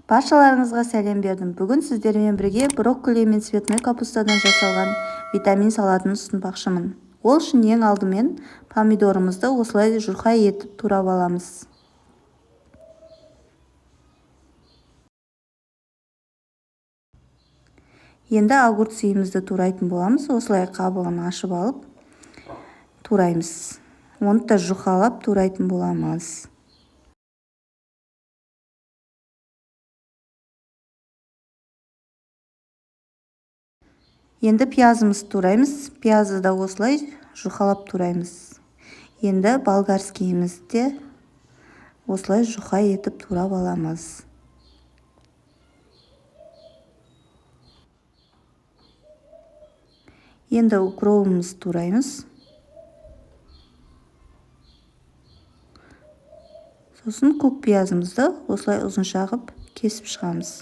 Баршаларыңызға сәлем бердім. Бүгін сіздермен бірге брокколи мен цветной капустадан жасалған витамин салатын ұсынбақшымын. Ол үшін ең алдымен помидорымызды осылай жұқа етіп турап аламыз. Енді огурцымызды турайтын боламыз. Осылай қабығын ашып алып тураймыз. Оны да жұқалап турайтын боламыз. Енді пиязымызды тураймыз. Пиязды да осылай жұқалап тураймыз. Енді болгарскийімізді осылай жұқа етіп турап аламыз. Енді укропымызды тураймыз. Сосын көк пиязымызды осылай ұзынша қылып кесіп шығамыз.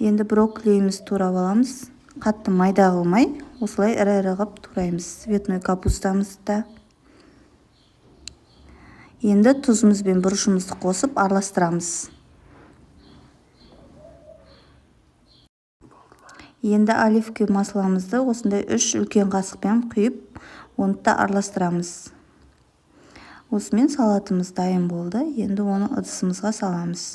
Енді брокколимізді турап аламыз. Қатты майда қылмай, осылай ірі-ірі қылып тураймыз. Цветной капустамызды да. Енді тұзымыз бен бұрышымызды қосып араластырамыз. Енді оливковый масламызды осындай 3 үлкен қасықпен құйып, оны да араластырамыз. Осымен салатымыз дайын болды. Енді оны ыдысымызға саламыз.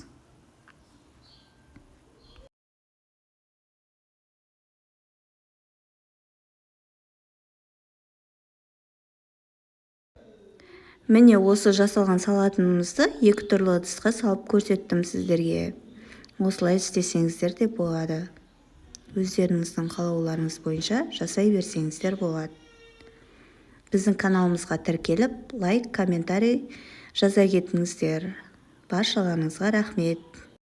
Міне осы жасалған салатымызды 2 түрлі ыдысқа салып көрсеттім сіздерге. Осылай істесеңіздер де болады. Өздеріңіздің қалауларыңыз бойынша жасай берсеңіздер болады. Біздің каналымызға тіркеліп, лайк, комментарий жаза кетіңіздер. Баршаларыңызға рахмет.